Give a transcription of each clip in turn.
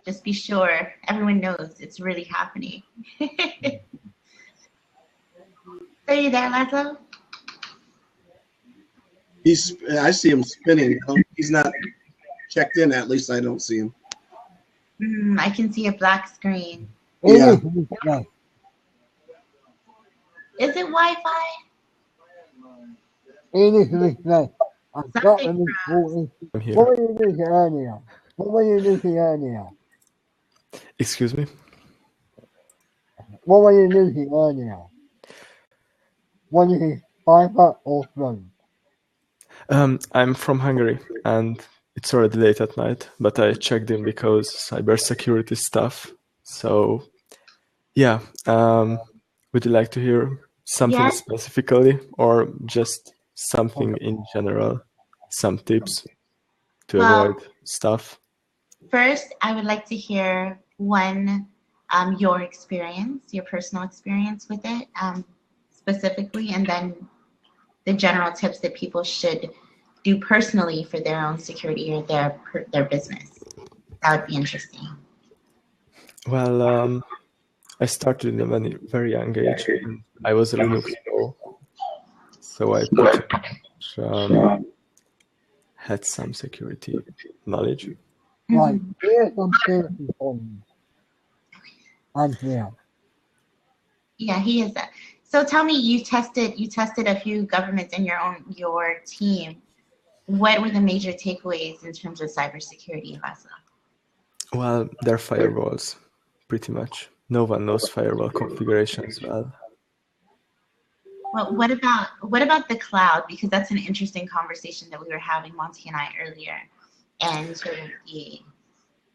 Just be sure everyone knows it's really happening. Are you there, Laszlo? I see him spinning. He's not checked in. At least I don't see him. I can see a black screen. Yeah. Is it Wi-Fi? I'm here. What were you doing earlier? What were you doing earlier? Excuse me? What were you doing earlier? Were you fiber or phone? I'm from Hungary, and it's already late at night, but I checked in because cybersecurity stuff. So, yeah. Would you like to hear something specifically, or just something in general? Some tips to avoid stuff? First, I would like to hear your experience, your personal experience with it specifically, and then the general tips that people should do personally for their own security or their business. That would be interesting. Well, I started at a very young age. I was a Linux pro, so I pretty much had some security knowledge. Right, here's some security points. And here. Yeah, he is. So tell me, you tested a few governments in your team. What were the major takeaways in terms of cybersecurity, Laszlo? Well, they're firewalls, pretty much. No one knows firewall configurations well. Well, what about the cloud? Because that's an interesting conversation that we were having, Monty and I, earlier. And sort of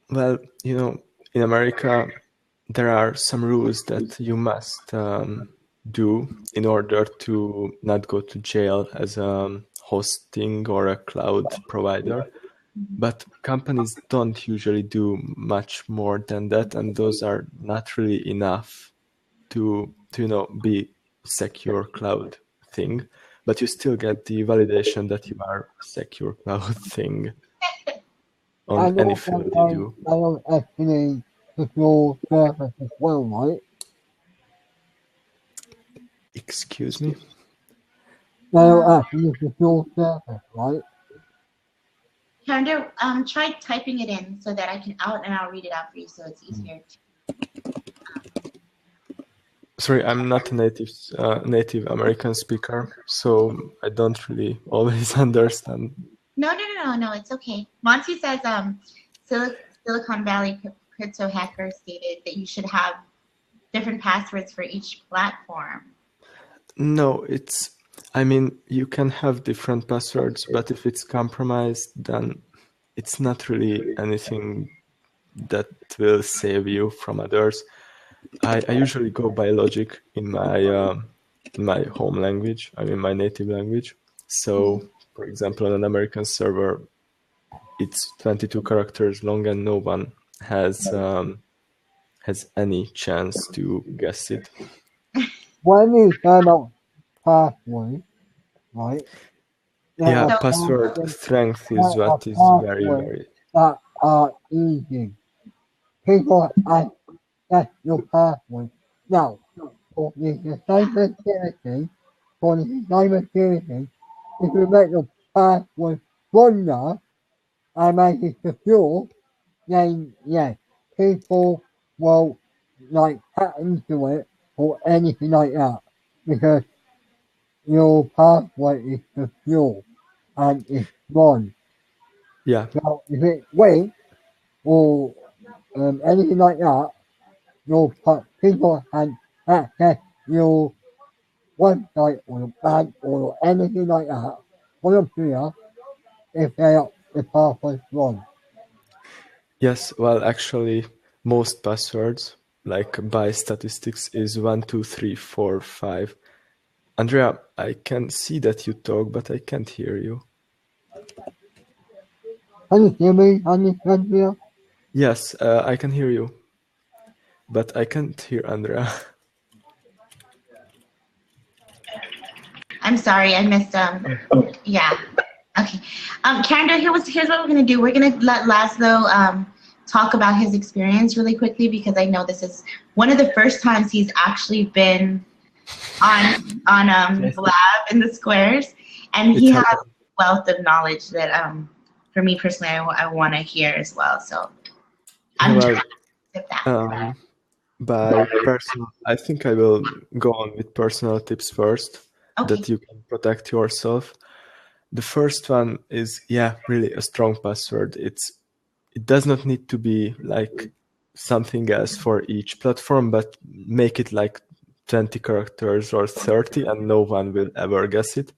Well, in America, there are some rules that you must do in order to not go to jail as a hosting or a cloud provider. But companies don't usually do much more than that, and those are not really enough to be secure cloud thing. But you still get the validation that you are secure cloud thing on any field you do. I don't actually secure service as well, right? Excuse me? They don't actually secure service, right? Kander, try typing it in so that I'll read it out for you so it's easier. Sorry, I'm not a native American speaker, so I don't really always understand. No, it's okay. Monty says Silicon Valley crypto hacker stated that you should have different passwords for each platform. No, you can have different passwords, but if it's compromised, then it's not really anything that will save you from others. I usually go by logic in my home language, my native language. So, for example, on an American server, it's 22 characters long, and no one has any chance to guess it. When you turn on password, right? Yeah, password strength is what is very, very... That are easy. People access your password. Now, for the cybersecurity, if you make your password stronger and make it secure, then yes, people will hack into it or anything like that, because your password is secure and it's strong. Yeah. So if it's weak or anything like that, your people can access your website or your bank or anything like that or your computer if the password is wrong. Yes, well, actually, most passwords, by statistics, is 1, 2, 3, 4, 5. Andrea, I can see that you talk, but I can't hear you. Can you hear me, Andrea? Yes, I can hear you, but I can't hear Andrea. I'm sorry, I missed yeah. Okay. Kander, here's what we're gonna do. We're gonna let Laszlo talk about his experience really quickly, because I know this is one of the first times he's actually been on Yes. Lab in the Squares, and he It has happened. a wealth of knowledge that for me personally I want to hear as well. So Yeah, I'm well, trying to that. by personal, I think I will go on with personal tips first Okay. that you can protect yourself. The first one is, yeah, really a strong password. It does not need to be like something else for each platform, but make it like 20 characters or 30 and no one will ever guess it.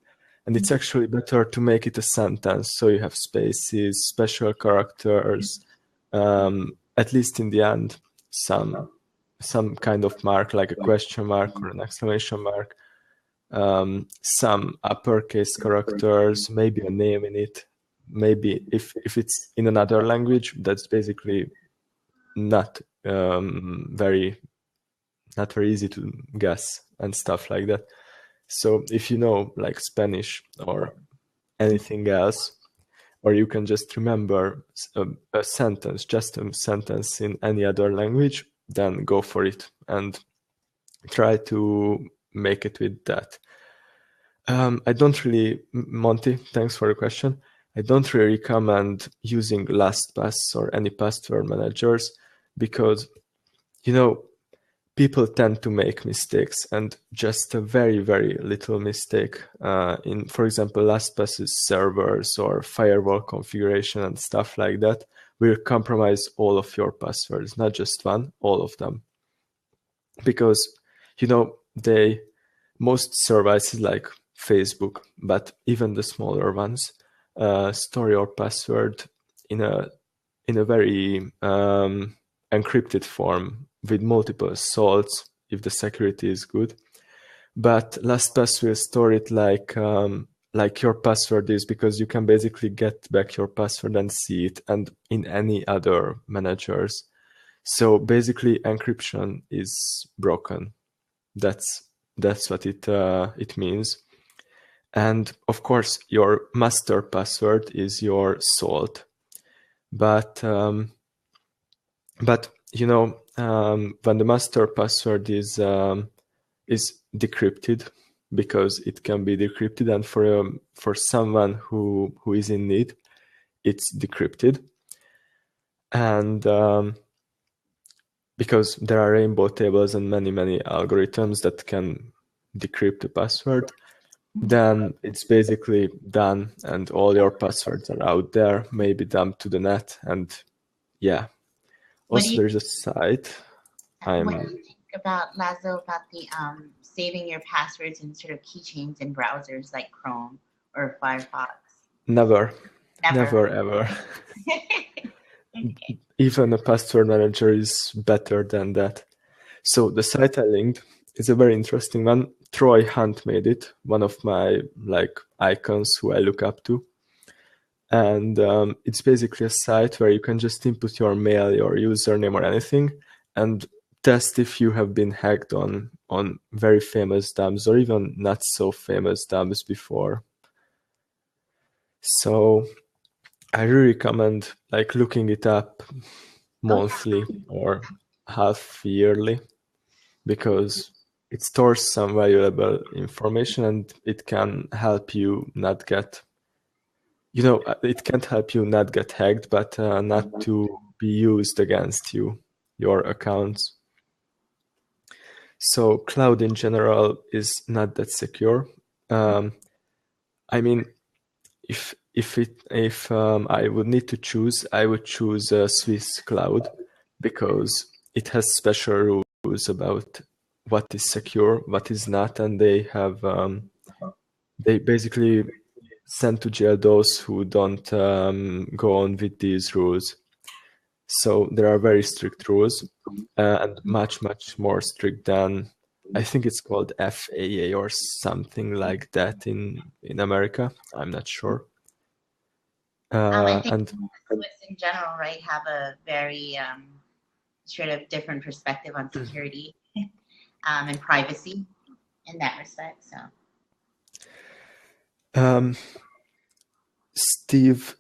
And it's actually better to make it a sentence, so you have spaces, special characters, at least in the end, some kind of mark like a question mark or an exclamation mark, some uppercase characters, maybe a name in it. Maybe if it's in another language, that's basically not very easy to guess and stuff like that. So if you know like Spanish or anything else, or you can just remember a sentence, just a sentence in any other language, then go for it and try to make it with that. I don't really, Monty, thanks for the question. I don't really recommend using LastPass or any password managers because, you know, people tend to make mistakes, and just a very, very little mistake in, for example, LastPass's servers or firewall configuration and stuff like that will compromise all of your passwords, not just one, all of them. Because, you know, most services like Facebook, but even the smaller ones, store your password in a very encrypted form with multiple salts if the security is good. But LastPass will store it like your password is, because you can basically get back your password and see it, and in any other managers. So basically, encryption is broken. That's what it means. And of course, your master password is your salt. But you know, when the master password is decrypted, because it can be decrypted, and for someone who is in need, it's decrypted, and because there are rainbow tables and many algorithms that can decrypt the password, then it's basically done, and all your passwords are out there, maybe dumped to the net, and yeah. Also, there's a site. What do you think about, Lazo, about the saving your passwords in sort of keychains in browsers like Chrome or Firefox? Never ever. Okay. Even a password manager is better than that. So the site I linked is a very interesting one. Troy Hunt made it, one of my like icons who I look up to. And it's basically a site where you can just input your mail, your username or anything, and test if you have been hacked on very famous DAMs or even not so famous DAMs before. So I really recommend like looking it up monthly or half yearly, because it stores some valuable information and it can help you not get, you know, it can't help you not get hacked, but not to be used against you, your accounts. So cloud in general is not that secure. I mean, if I would need to choose, I would choose Swiss Cloud, because it has special rules about what is secure, what is not, and they have they basically send to jail those who don't go on with these rules. So there are very strict rules, and much more strict than, I think it's called FAA or something like that in America. I'm not sure. I think And Swiss in general, right, have a very sort of different perspective on security and privacy in that respect. So Steve,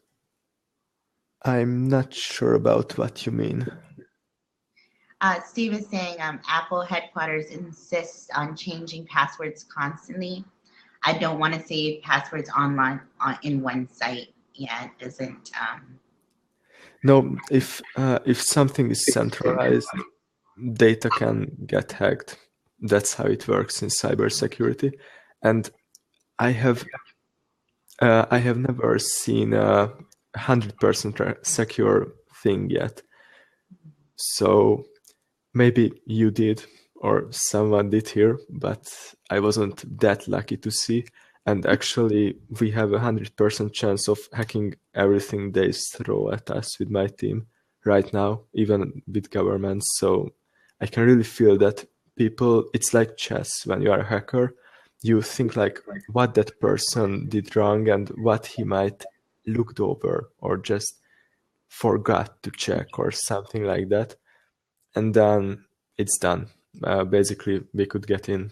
I'm not sure about what you mean. Steve is saying Apple headquarters insists on changing passwords constantly. I don't want to save passwords online in one site. Yeah, it doesn't. No, if something is centralized, data can get hacked. That's how it works in cybersecurity. And I have never seen a 100% secure thing yet. So maybe you did or someone did here, but I wasn't that lucky to see. And actually, we have 100% chance of hacking everything they throw at us with my team right now, even with governments. So I can really feel that people, it's like chess. When you are a hacker, you think like what that person did wrong and what he might looked over or just forgot to check or something like that. And then it's done. Basically, we could get in.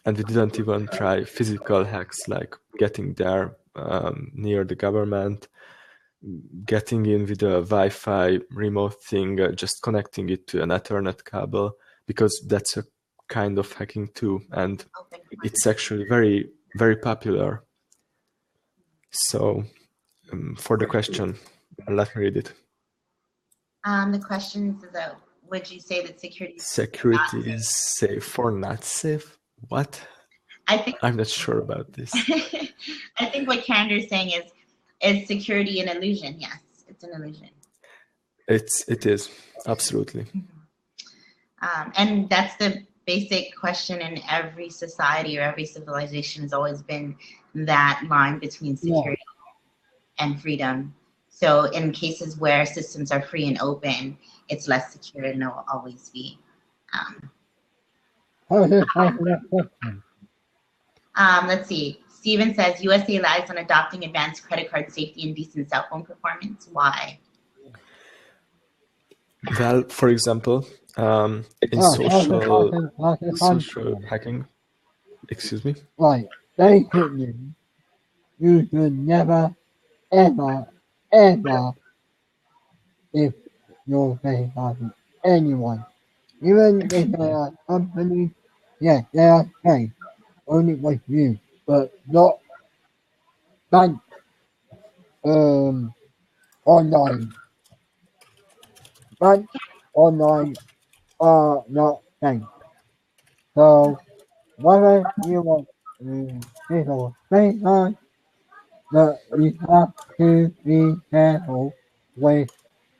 And we didn't even try physical hacks like getting there near the government, getting in with a Wi-Fi remote thing, just connecting it to an Ethernet cable, because that's a kind of hacking too. And it's actually very, very popular. So for the question, let me read it. The question is, would you say that security is safe or not safe? What? I think I'm not sure about this. I think what Kander is saying is security an illusion? Yes, it's an illusion. It is absolutely. And that's the basic question in every society or every civilization has always been that line between security and freedom. So in cases where systems are free and open, it's less secure and it will always be. Let's see. Steven says USA lies on adopting advanced credit card safety and decent cell phone performance. Why? Well, for example, in social hacking, excuse me? Right. Basically, you should never, ever, ever if you're safeguarding anyone. Even if they are companies, yes, they are safe. Only with you, but not bank online. Banks online are not safe. So whether you want to safeguard, but you have to be careful with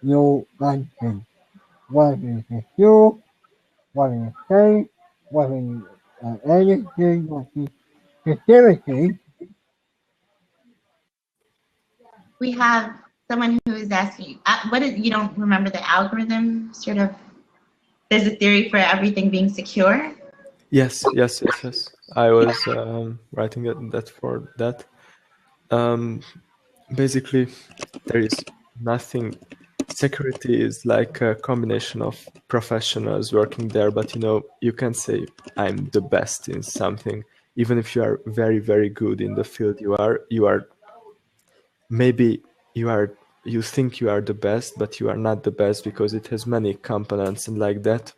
your banking. Whether it's secure, whether it's safe, whether it's anything like security. We have someone who is asking, you don't remember the algorithm sort of, there's a theory for everything being secure? Yes. I was writing that for that. Basically, there is nothing. Security is like a combination of professionals working there, but you can say I'm the best in something. Even if you are very, very good in the field you are maybe you think you are the best, but you are not the best because it has many components and like that.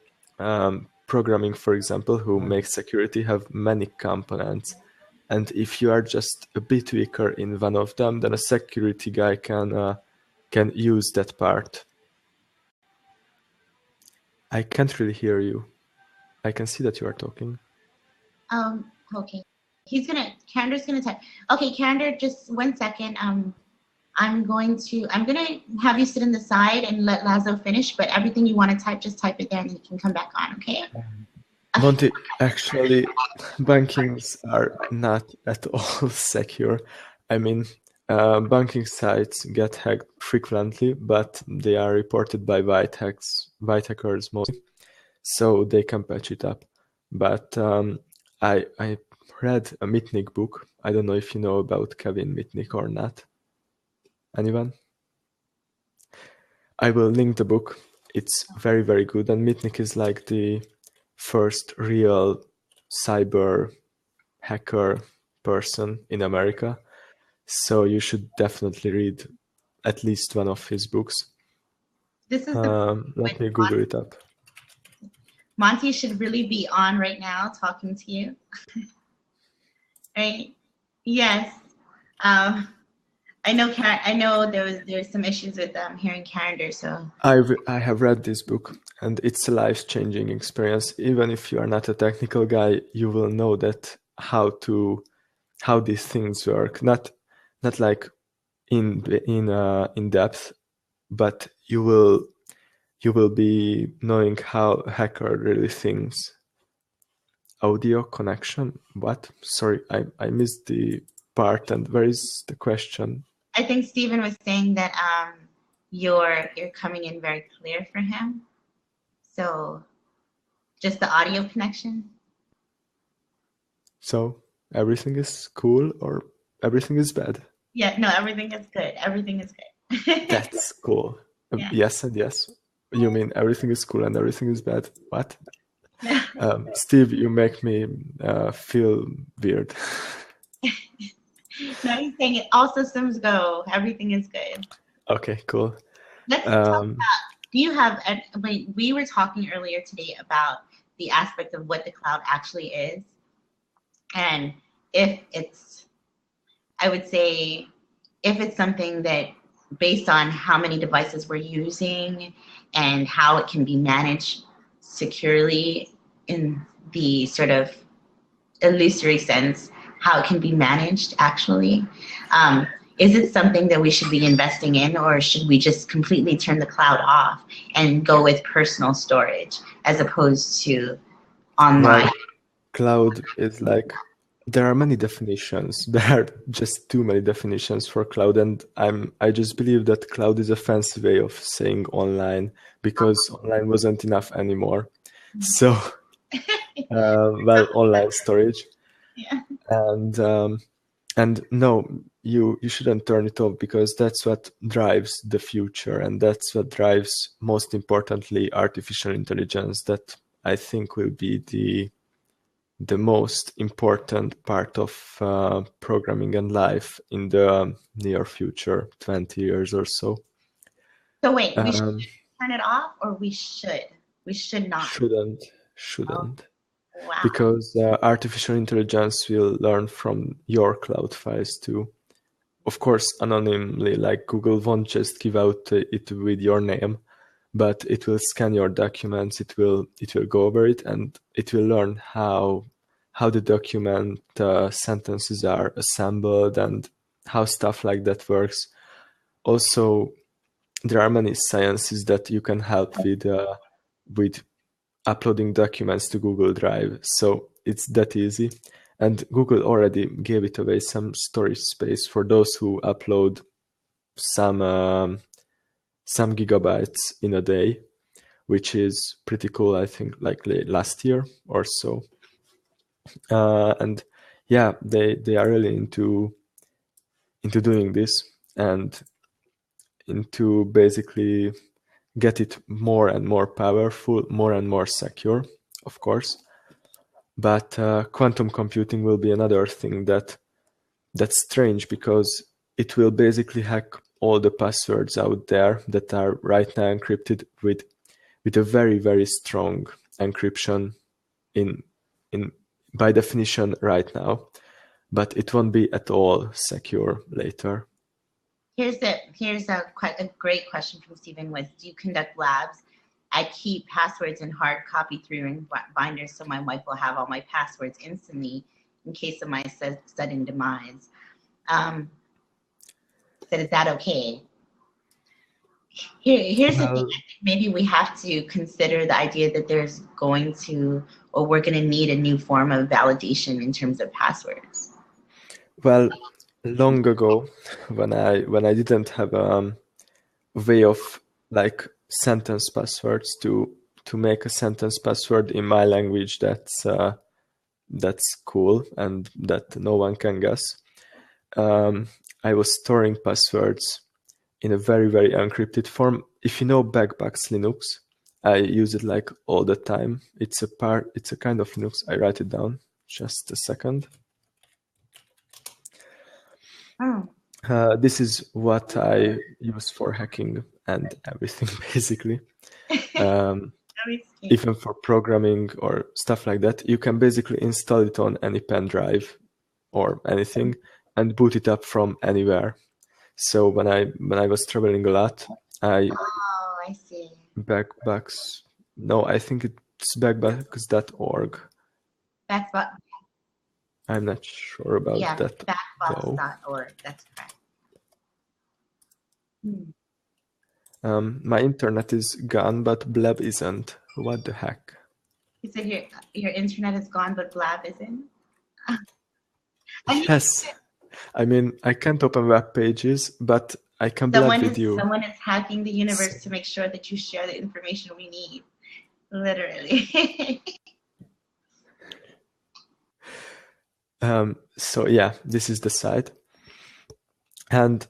Programming, for example, who makes security have many components. And if you are just a bit weaker in one of them, then a security guy can use that part. I can't really hear you. I can see that you are talking. Okay. Kander's gonna type. Okay, Kander, just 1 second. I'm gonna have you sit in the side and let Lazo finish, but everything you want to type, just type it there and then you can come back on, okay? Monty, actually, bankings are not at all secure. I mean, banking sites get hacked frequently, but they are reported by white hackers mostly, so they can patch it up. But I read a Mitnick book. I don't know if you know about Kevin Mitnick or not. Anyone? I will link the book. It's very, very good. And Mitnick is like the first real cyber hacker person in America. So you should definitely read at least one of his books. This is the Let me Google it up. Monty should really be on right now talking to you. Right? Yes. I know there's some issues with hearing calendar, so I have read this book, and it's a life-changing experience. Even if you are not a technical guy, you will know that how these things work. Not like in depth, but you will be knowing how a hacker really thinks. Audio connection? What? Sorry, I missed the part. And where is the question? I think Stephen was saying that you're coming in very clear for him. So just the audio connection. So everything is cool or everything is bad? Yeah, no, everything is good. Everything is good. That's cool. Yeah. Yes and yes. You mean everything is cool and everything is bad? What? Steve, you make me feel weird. No, he's saying it. All systems go. Everything is good. Okay, cool. Let's talk about. Do you have? We were talking earlier today about the aspect of what the cloud actually is, and if it's, I would say, if it's something that, based on how many devices we're using and how it can be managed securely in the sort of illusory sense, how it can be managed actually. Is it something that we should be investing in, or should we just completely turn the cloud off and go with personal storage as opposed to online? Well, cloud is like, there are many definitions. There are just too many definitions for cloud, and I just believe that cloud is a fancy way of saying online, because online wasn't enough anymore. So, well, online storage. Yeah. And no, you shouldn't turn it off, because that's what drives the future, and that's what drives, most importantly, artificial intelligence. That I think will be the most important part of programming and life in the near future, 20 years or so. So wait, we should turn it off, or we should not? Shouldn't. Oh, wow. Because artificial intelligence will learn from your cloud files too. Of course, anonymly, like Google won't just give out it with your name, but it will scan your documents, it will go over it, and it will learn how the document sentences are assembled and how stuff like that works. Also, there are many sciences that you can help with uploading documents to Google Drive. So it's that easy. And Google already gave it away some storage space for those who upload some gigabytes in a day, which is pretty cool. I think like last year or so. And yeah, they are really into doing this and into basically get it more and more powerful, more and more secure, of course. But quantum computing will be another thing that's strange, because it will basically hack all the passwords out there that are right now encrypted with a very, very strong encryption in by definition right now, but it won't be at all secure later. Here's a great question from Stephen was, do you conduct labs? I keep passwords in hard copy through binders, so my wife will have all my passwords instantly in case of my sudden demise. Said, is that okay? Here's the thing. I think maybe we have to consider the idea that there's going to, or we're going to need a new form of validation in terms of passwords. Well, long ago, when I didn't have a way of like sentence passwords to make a sentence password in my language that's cool and that no one can guess, I was storing passwords in a very, very encrypted form. If you know Backbox Linux, I use it like all the time. It's a kind of Linux. I write it down. Just a second. Oh. This is what I use for hacking and everything, basically. Even for programming or stuff like that, you can basically install it on any pen drive or anything and boot it up from anywhere. So when I was traveling a lot, I see. Backbox. No, I think it's backbox.org. Backbox. I'm not sure about that. Backbox.org. That's correct. My internet is gone, but Blab isn't. What the heck? You said your internet is gone, but Blab isn't? Yes. I mean, I can't open web pages, but I can blab with you. Someone is hacking the universe to make sure that you share the information we need. Literally. So yeah, this is the site. And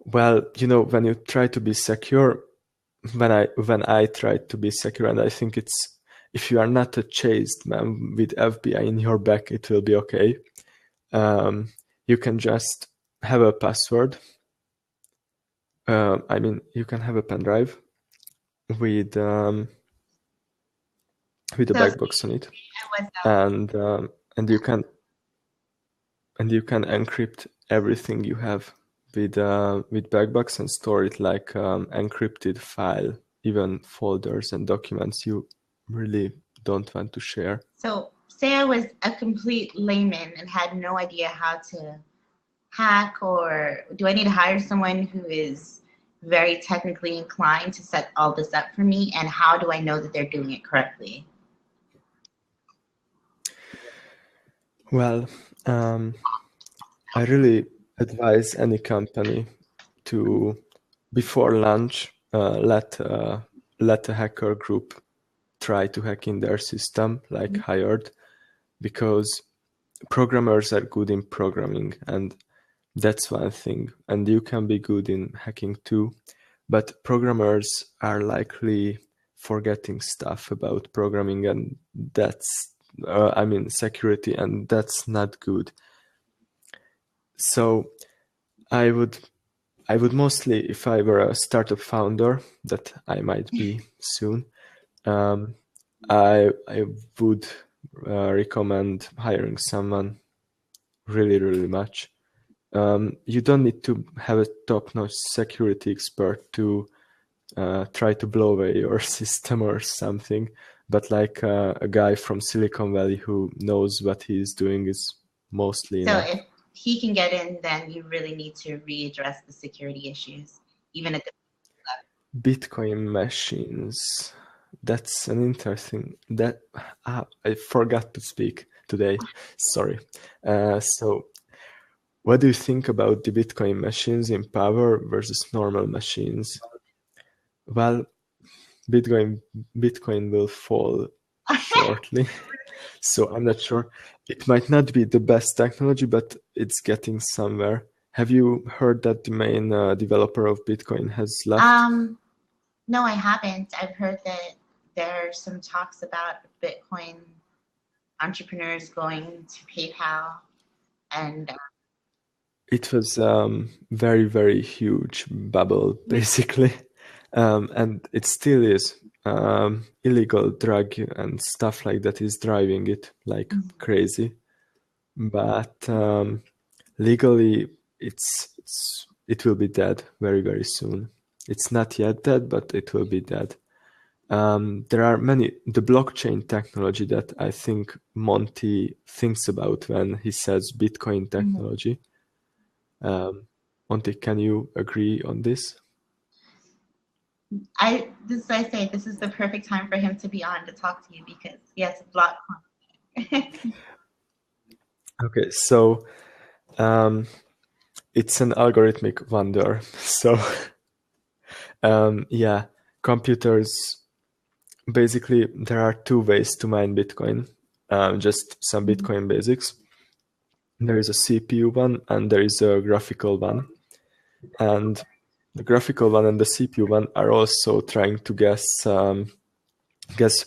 well, you know, when you try to be secure, when I tried to be secure, and I think it's, if you are not a chased man with FBI in your back, it will be okay. You can just have a password. I mean, you can have a pen drive with a backbox on it, and you can encrypt everything you have with backbox and store it like encrypted file, even folders and documents you really don't want to share. So say I was a complete layman and had no idea how to hack, or do I need to hire someone who is very technically inclined to set all this up for me? And how do I know that they're doing it correctly? Well, I really advise any company to, before launch, let a hacker group try to hack in their system, like Hired, because programmers are good in programming, and that's one thing. And you can be good in hacking too, but programmers are likely forgetting stuff about programming, and that's, I mean, security, and that's not good. So I would mostly, if I were a startup founder, that I might be soon, I would recommend hiring someone really, really much. You don't need to have a top-notch security expert to try to blow away your system or something, but like a guy from Silicon Valley who knows what he's doing is mostly enough. So if he can get in, then you really need to readdress the security issues, even at the level. Bitcoin machines. That's an interesting, I forgot to speak today. Sorry. So what do you think about the Bitcoin machines in power versus normal machines? Well, Bitcoin will fall shortly. So I'm not sure. It might not be the best technology, but it's getting somewhere. Have you heard that the main developer of Bitcoin has left? No, I haven't. I've heard that there are some talks about Bitcoin entrepreneurs going to PayPal, and it was very, very huge bubble, basically. And it still is. Illegal drug and stuff like that is driving it like crazy. But legally, it will be dead very, very soon. It's not yet dead, but it will be dead. There are the blockchain technology that I think Monty thinks about when he says Bitcoin technology. Monty, can you agree on this? This is the perfect time for him to be on to talk to you, because yes, blockchain. Okay, so it's an algorithmic wonder. So yeah, computers, basically there are two ways to mine Bitcoin. Just some Bitcoin basics. There is a CPU one and there is a graphical one. And the graphical one and the CPU one are also trying to guess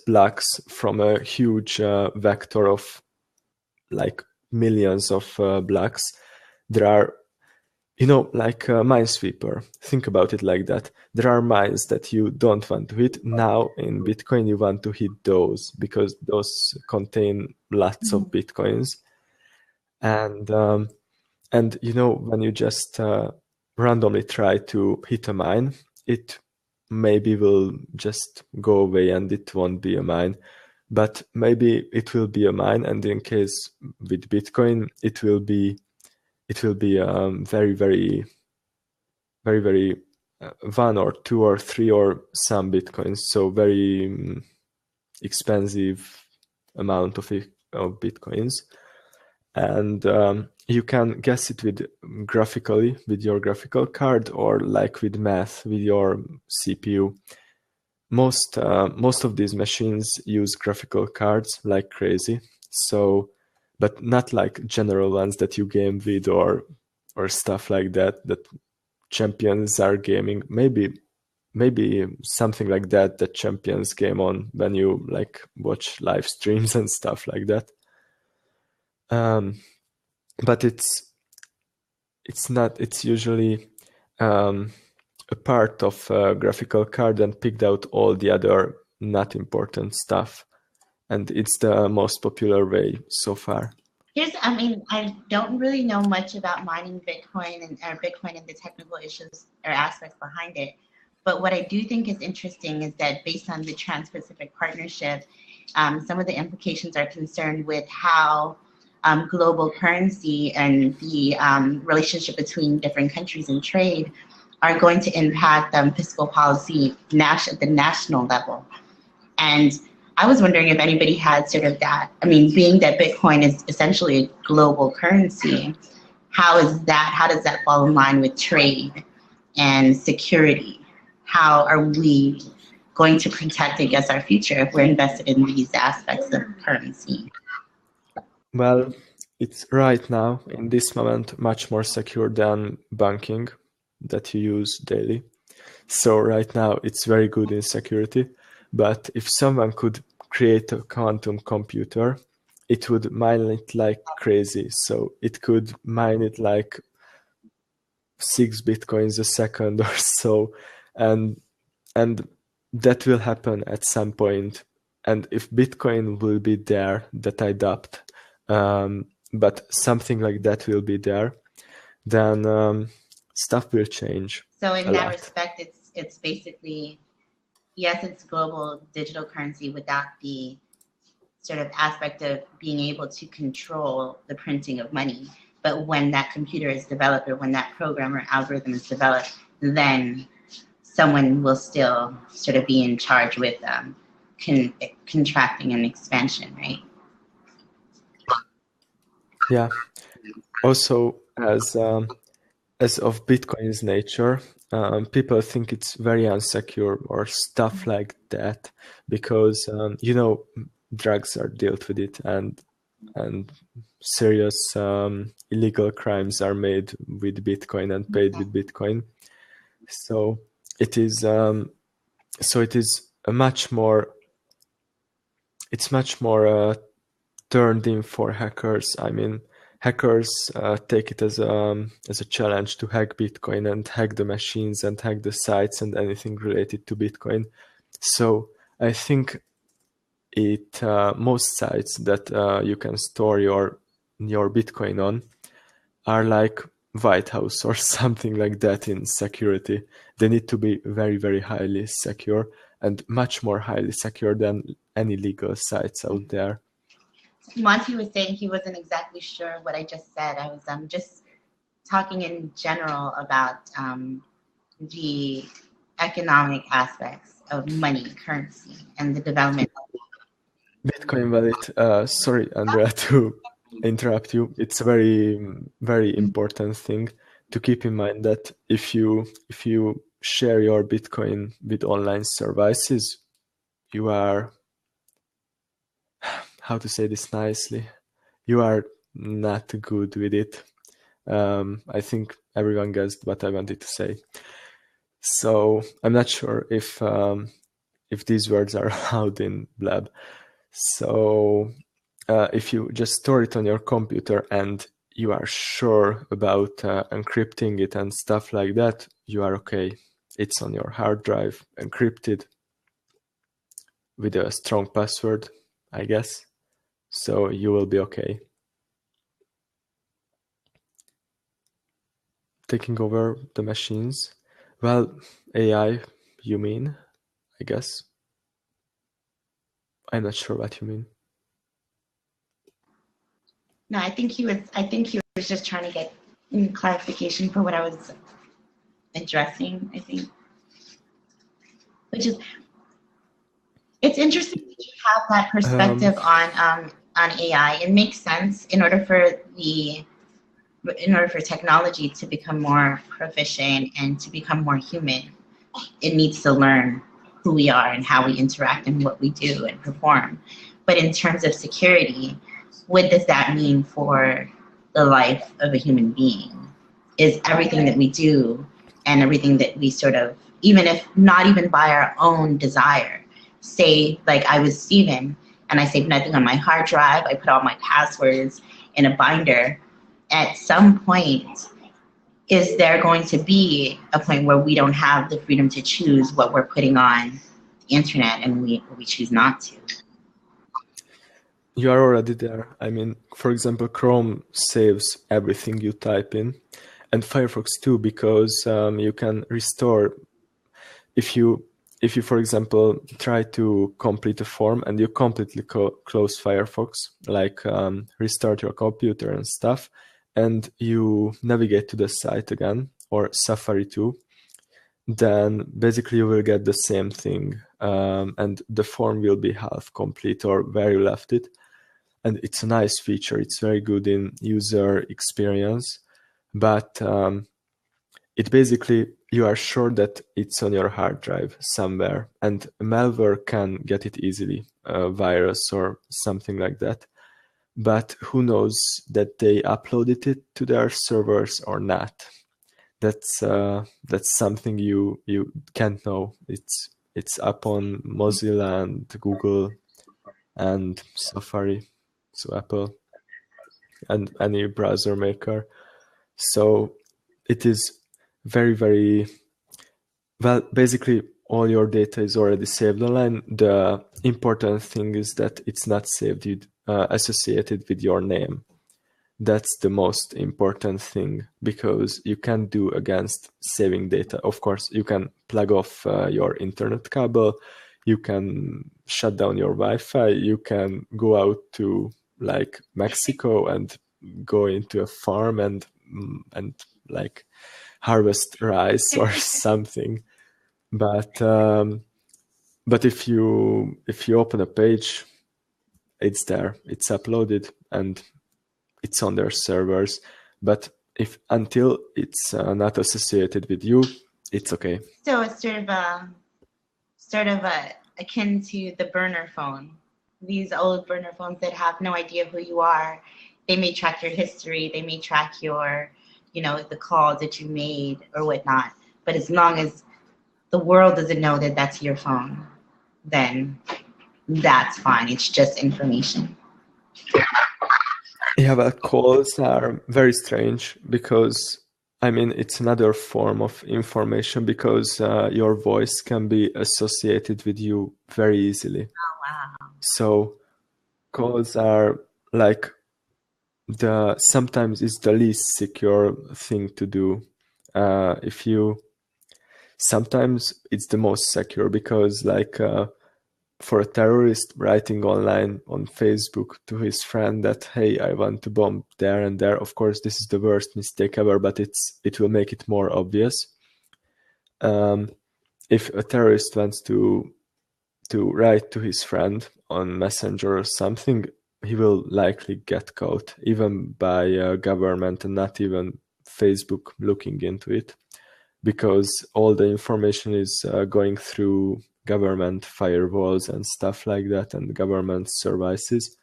blocks from a huge vector of like millions of blocks. There are like Minesweeper. Think about it like that. There are mines that you don't want to hit. Now in Bitcoin, you want to hit those because those contain lots of Bitcoins. And when you just randomly try to hit a mine, it maybe will just go away and it won't be a mine. But maybe it will be a mine, and in case with Bitcoin, it will be very, very, very, very 1 or 2 or 3 or some Bitcoins. So very expensive amount of Bitcoins. And you can guess it with your graphical card, or like with math with your CPU. Most of these machines use graphical cards like crazy. So, but not like general ones that you game with or stuff like that champions are gaming. Maybe something like that champions game on when you like watch live streams and stuff like that. But it's usually a part of a graphical card and picked out all the other not important stuff. And it's the most popular way so far. I don't really know much about mining Bitcoin or Bitcoin and the technical issues or aspects behind it. But what I do think is interesting is that based on the Trans-Pacific Partnership, some of the implications are concerned with how global currency and the relationship between different countries and trade are going to impact fiscal policy at the national level. And I was wondering if anybody had sort of that. I mean, being that Bitcoin is essentially a global currency, how does that fall in line with trade and security? How are we going to protect against our future if we're invested in these aspects of currency? Well, it's right now, in this moment, much more secure than banking that you use daily. So right now, it's very good in security. But if someone could create a quantum computer, it would mine it like crazy. So it could mine it like 6 Bitcoins a second or so. And that will happen at some point. And if Bitcoin will be there, that I doubt, but something like that will be there, then stuff will change. So in that respect, it's basically, yes, it's global digital currency without the sort of aspect of being able to control the printing of money. But when that computer is developed or when that program or algorithm is developed, then someone will still sort of be in charge with contracting and expansion, right? Yeah. Also, as of Bitcoin's nature, people think it's very unsecure or stuff like that because drugs are dealt with it and serious illegal crimes are made with Bitcoin and paid with Bitcoin. So it is much more turned in for hackers. I mean, hackers take it as a challenge to hack Bitcoin and hack the machines and hack the sites and anything related to Bitcoin. So I think most sites that you can store your Bitcoin on are like White House or something like that in security. They need to be very, very highly secure and much more highly secure than any legal sites out there. Monty was saying he wasn't exactly sure what I just said. I was just talking in general about the economic aspects of money, currency, and the development. Bitcoin wallet. Sorry, Andrea, to interrupt you. It's a very, very important thing to keep in mind that if you share your Bitcoin with online services, you are, how to say this nicely, you are not good with it. I think everyone guessed what I wanted to say. So I'm not sure if these words are allowed in Blab. So if you just store it on your computer and you are sure about encrypting it and stuff like that, you are okay. It's on your hard drive, encrypted with a strong password, I guess. So you will be okay. Taking over the machines. Well, AI, you mean, I guess. I'm not sure what you mean. No, I think he was just trying to get clarification for what I was addressing, I think. Which is, it's interesting that you have that perspective on AI. It makes sense in order for technology to become more proficient and to become more human. It needs to learn who we are and how we interact and what we do and perform. But in terms of security, what does that mean for the life of a human being? Is everything that we do and everything that we sort of, even if not even by our own desire, say, like I was Steven and I saved nothing on my hard drive, I put all my passwords in a binder, at some point, is there going to be a point where we don't have the freedom to choose what we're putting on the internet and we choose not to? You are already there. I mean, for example, Chrome saves everything you type in, and Firefox too, because you can restore. If you, for example, try to complete a form and you completely close Firefox, like restart your computer and stuff, and you navigate to the site again, or Safari too, then basically you will get the same thing, and the form will be half complete or where you left it. And it's a nice feature. It's very good in user experience, but it basically, you are sure that it's on your hard drive somewhere, and malware can get it easily, a virus or something like that. But who knows that they uploaded it to their servers or not? That's something you can't know. It's up on Mozilla and Google and Safari, so Apple and any browser maker. So it is very, very well. Basically, all your data is already saved online. The important thing is that it's not saved associated with your name. That's the most important thing, because you can't do against saving data. Of course, you can plug off your internet cable, you can shut down your Wi-Fi, you can go out to like Mexico and go into a farm and like harvest rice or something. But if you open a page, it's there, it's uploaded, and it's on their servers. But until it's not associated with you, it's okay. So it's sort of akin to the burner phone. These old burner phones that have no idea who you are. They may track your history. They may track your, the calls that you made or whatnot. But as long as the world doesn't know that that's your phone, then that's fine. It's just information. Yeah, well, calls are very strange because, I mean, it's another form of information, because your voice can be associated with you very easily. Oh, wow. So calls are like sometimes it's the least secure thing to do. Sometimes it's the most secure, because like for a terrorist writing online on Facebook to his friend that, hey, I want to bomb there and there, of course, this is the worst mistake ever, but it will make it more obvious. If a terrorist wants to write to his friend on Messenger or something, he will likely get caught, even by government and not even Facebook looking into it, because all the information is going through government firewalls and stuff like that, and government services.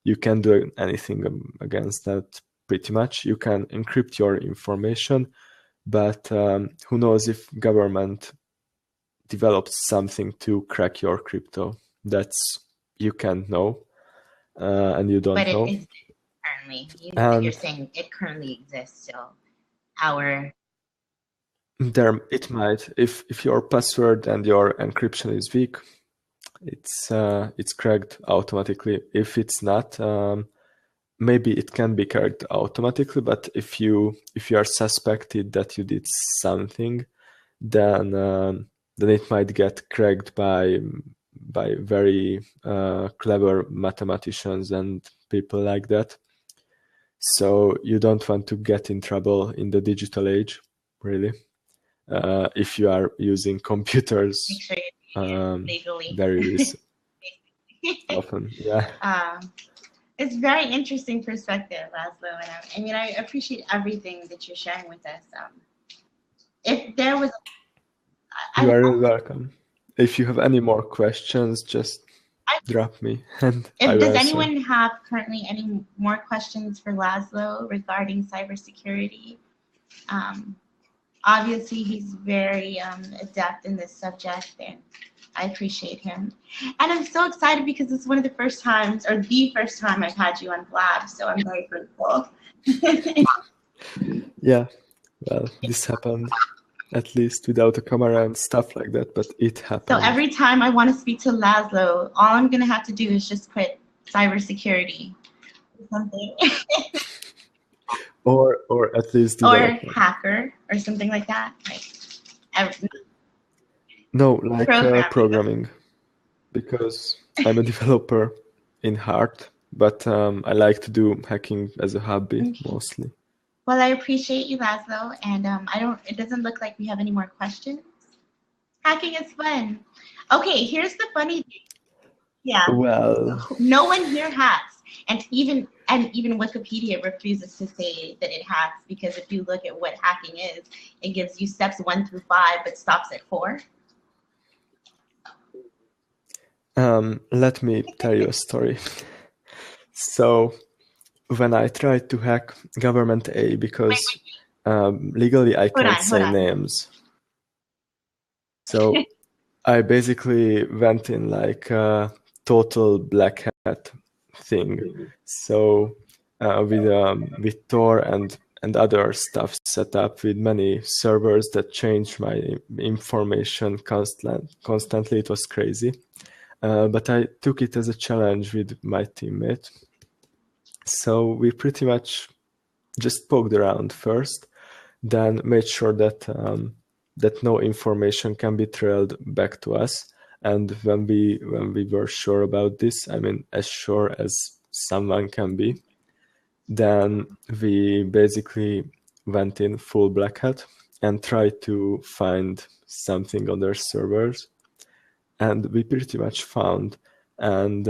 You can't do anything against that, pretty much. You can encrypt your information, but who knows if government develops something to crack your crypto. You can't know, and you don't know. But it is currently. You're And saying it currently exists, so our there it might, if your password and your encryption is weak, it's cracked automatically. If it's not, maybe it can be cracked automatically, but if you are suspected that you did something, then it might get cracked by very clever mathematicians and people like that. So you don't want to get in trouble in the digital age, really. If you are using computers make sure you're legally. very often, yeah. It's very interesting perspective, Laszlo, and I mean, I appreciate everything that you're sharing with us. If there was, You are really welcome. If you have any more questions, just drop me and I will does answer. anyone have currently any more questions for Laszlo regarding cybersecurity? Obviously, he's very adept in this subject, and I appreciate him. And I'm so excited because it's one of the first times, or the first time I've had you on Blab, so I'm very grateful. Yeah, well, this happened at least without a camera and stuff like that, but it happened. So every time I want to speak to Laszlo, all I'm going to have to do is just put cybersecurity or something. Or at least or development. hacker or something like that. No, like programming, because I'm a developer in heart, but I like to do hacking as a hobby mostly. Well, I appreciate you, Laszlo, and it doesn't look like we have any more questions. Hacking is fun. Okay, here's the funny thing. Yeah. Well, no one here hacks. And even Wikipedia refuses to say that it hacks, because if you look at what hacking is, it gives you steps 1 through 5, but stops at 4. Let me tell you a story. So when I tried to hack government A, because legally I can't say names. So I basically went in like a total black hat thing. So with Tor and other stuff set up with many servers that changed my information constantly. It was crazy. But I took it as a challenge with my teammate. So we pretty much just poked around first, then made sure that that no information can be trailed back to us. And when we were sure about this, I mean, as sure as someone can be, then we basically went in full black hat and tried to find something on their servers. And we pretty much found. And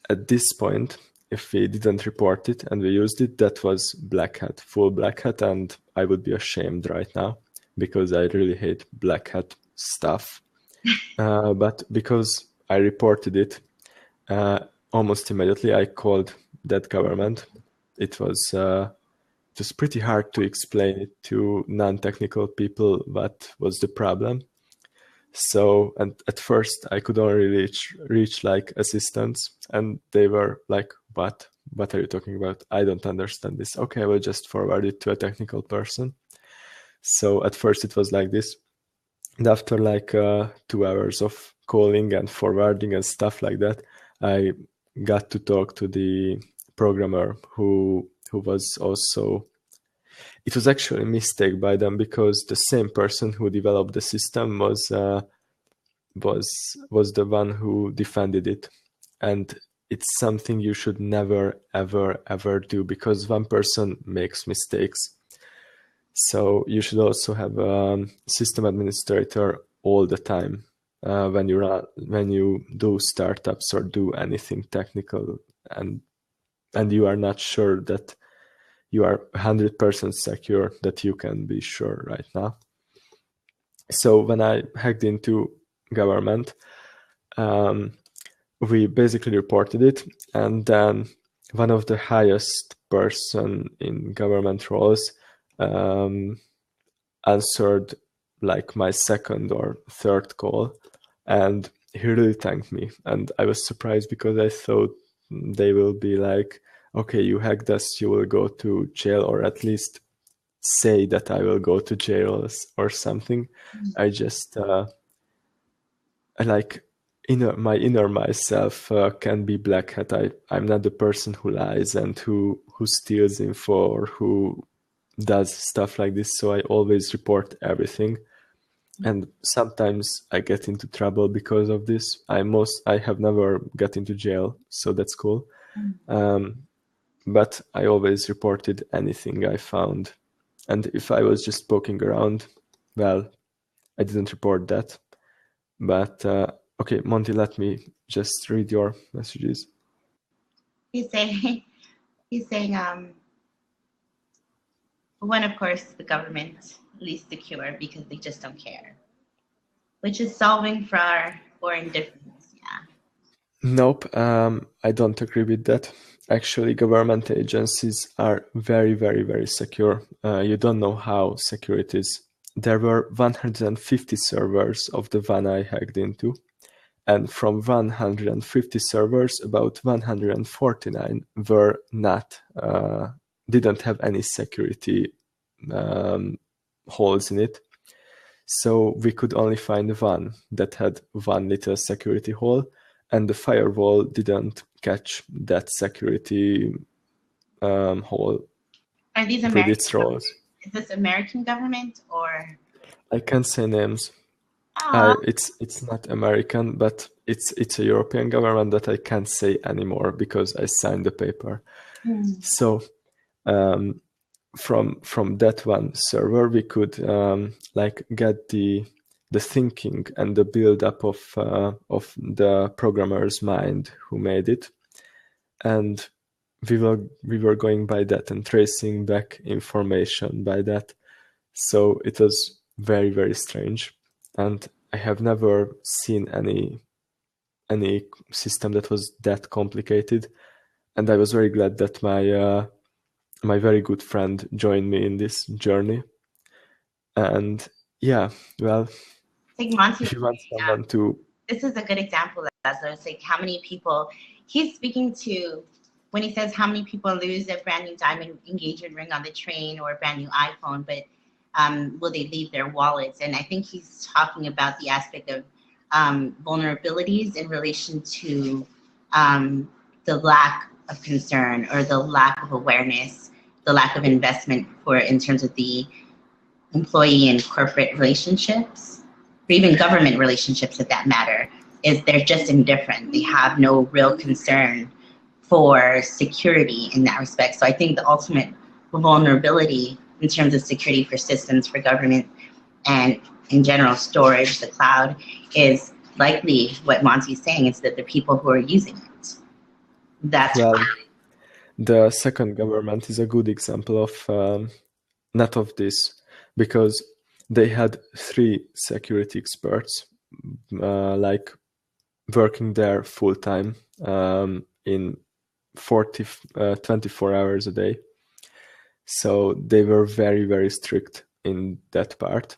at this point, if we didn't report it and we used it, that was black hat, full black hat. And I would be ashamed right now because I really hate black hat stuff. But because I reported it, almost immediately I called that government. It was just pretty hard to explain it to non-technical people what was the problem. So, and at first I could only reach like assistants, and they were like, what are you talking about? I don't understand this. Okay, I will just forward it to a technical person. So at first it was like this. And after like 2 hours of calling and forwarding and stuff like that, I got to talk to the programmer who was also, it was actually a mistake by them, because the same person who developed the system was the one who defended it. And it's something you should never, ever, ever do, because one person makes mistakes. So you should also have a system administrator all the time when you do startups or do anything technical, and you are not sure that you are 100% secure that you can be sure right now. So when I hacked into government, we basically reported it, and then one of the highest person in government roles answered like my second or third call, and he really thanked me. And I was surprised because I thought they will be like, okay, you hacked us, you will go to jail, or at least say that I will go to jail or something. I just I like my inner myself can be black hat. I'm not the person who lies and who steals info or who does stuff like this. So I always report everything, and sometimes I get into trouble because of this. I have never got into jail, so that's cool. But I always reported anything I found, and if I was just poking around, well, I didn't report that. But okay, Monty, let me just read your messages. He's saying, one, of course, the government least secure because they just don't care, which is solving fraud or indifference. Yeah. Nope, I don't agree with that. Actually, government agencies are very, very, very secure. You don't know how secure it is. There were 150 servers of the one I hacked into. And from 150 servers, about 149 were not, didn't have any security holes in it. So we could only find one that had one little security hole, and the firewall didn't catch that security hole Are these with American? its rolls. Is this American government or? I can't say names. It's not American, but it's a European government that I can't say anymore because I signed the paper. So from that one server, we could like get the thinking and the build up of the programmer's mind who made it, and we were going by that and tracing back information by that. So it was very, very strange. And I have never seen any system that was that complicated. And I was very glad that my very good friend joined me in this journey. And yeah, well, like Monty, if you want someone to... This is a good example, Laszlo. It's like how many people he's speaking to when he says how many people lose a brand new diamond engagement ring on the train or a brand new iPhone, but will they leave their wallets? And I think he's talking about the aspect of vulnerabilities in relation to the lack of concern or the lack of awareness, the lack of investment in terms of the employee and corporate relationships, or even government relationships, if that matter, is they're just indifferent. They have no real concern for security in that respect. So I think the ultimate vulnerability in terms of security for systems, for government, and in general storage, the cloud, is likely what Monty's saying, is that the people who are using it. That's well, the second government is a good example of not of this, because they had 3 security experts like working there full time in 24 hours a day. So they were very, very strict in that part,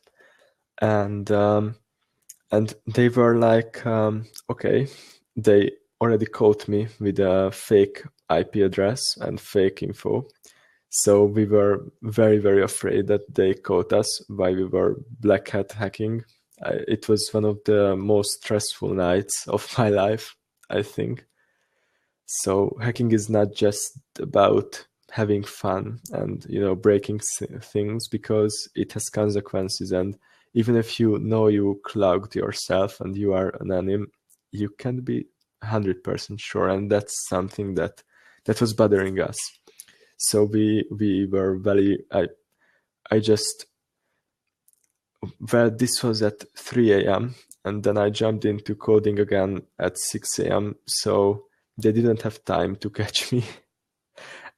and they were like, okay, they already caught me with a fake IP address and fake info. So we were very, very afraid that they caught us while we were black hat hacking. It was one of the most stressful nights of my life, I think. So hacking is not just about having fun and, breaking things, because it has consequences. And even if you know you clogged yourself and you are anonym, you can't be 100% sure. And that's something that was bothering us. So we were very, this was at 3 a.m. and then I jumped into coding again at 6 a.m. So they didn't have time to catch me.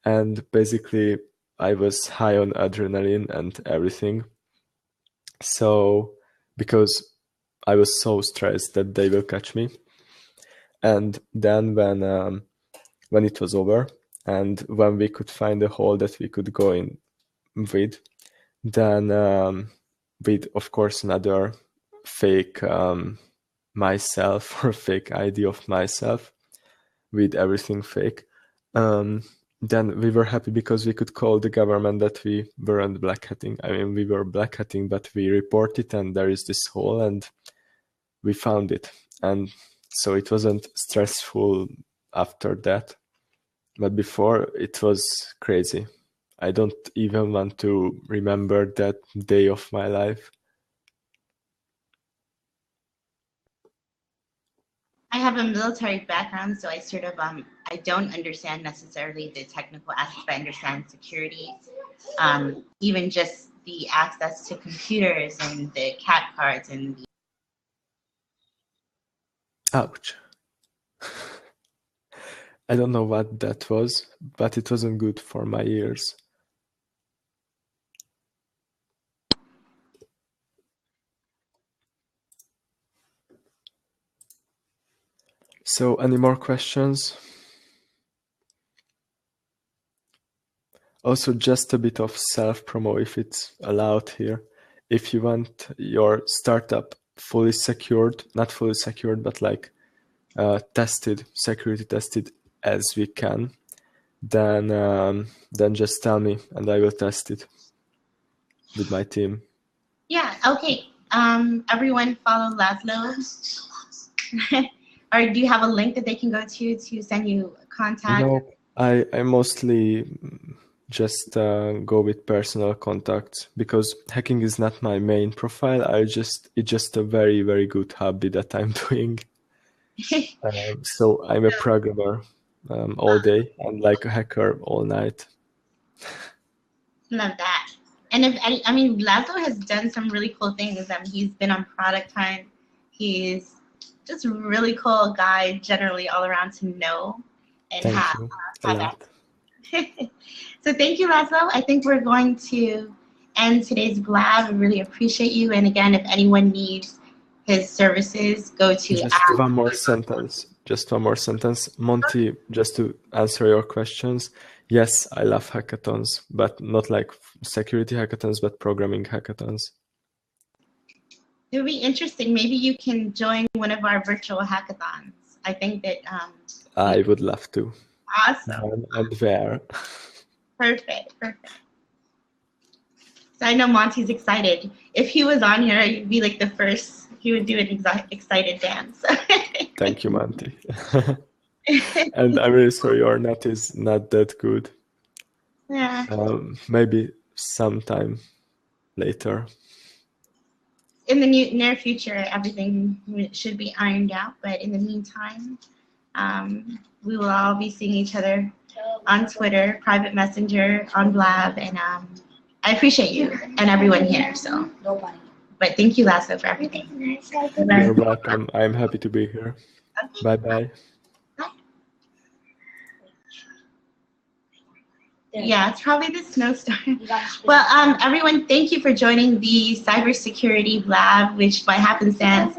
And basically I was high on adrenaline and everything. So because I was so stressed that they will catch me. And then when it was over, and when we could find a hole that we could go in with, then with, of course, another fake myself or fake ID of myself, with everything fake, then we were happy because we could call the government that we weren't black hatting. I mean, we were black hatting, but we reported, and there is this hole, and we found it. And so it wasn't stressful after that. But before, it was crazy. I don't even want to remember that day of my life. I have a military background, so I sort of I don't understand necessarily the technical aspects, but I understand security. Even just the access to computers and the CAT cards and the Ouch. I don't know what that was, but it wasn't good for my ears. So, any more questions? Also, just a bit of self-promo, if it's allowed here. If you want your startup fully secured, not fully secured, but like tested, security tested as we can, then just tell me and I will test it with my team. Yeah, okay. Everyone follow Laszlo. Or do you have a link that they can go to send you contact? No, I mostly just go with personal contacts because hacking is not my main profile. It's just a very, very good hobby that I'm doing. So I'm a programmer all day and like a hacker all night. Love that. And I mean, Laszlo has done some really cool things. He's been on Product Hunt. He's just a really cool guy, generally all around to know and Thank have. you a lot. So thank you, Laszlo. I think we're going to end today's Blab. We really appreciate you. And again, if anyone needs his services, go to Just one more sentence. Monty, just to answer your questions. Yes, I love hackathons, but not like security hackathons, but programming hackathons. It would be interesting. Maybe you can join one of our virtual hackathons. I think that I would love to. Awesome. And where? Perfect. So I know Monty's excited. If he was on here, you'd be like the first. He would do an excited dance. Thank you, Monty. And I'm really sorry your net is not that good. Yeah. Maybe sometime later. In the near future, everything should be ironed out. But in the meantime, we will all be seeing each other on Twitter, private messenger, on Blab, and I appreciate you and everyone here. So, but thank you, Laszlo, for everything. You're welcome. I'm happy to be here. Okay. Bye-bye. Yeah, it's probably the snowstorm. Well, everyone, thank you for joining the Cybersecurity Lab, which by happenstance,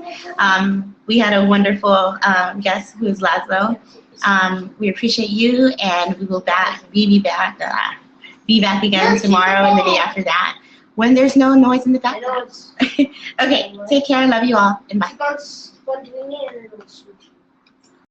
we had a wonderful guest who is Laszlo. We appreciate you, and we will be back again tomorrow and the day after that when there's no noise in the background. Okay, take care. Love you all, and bye.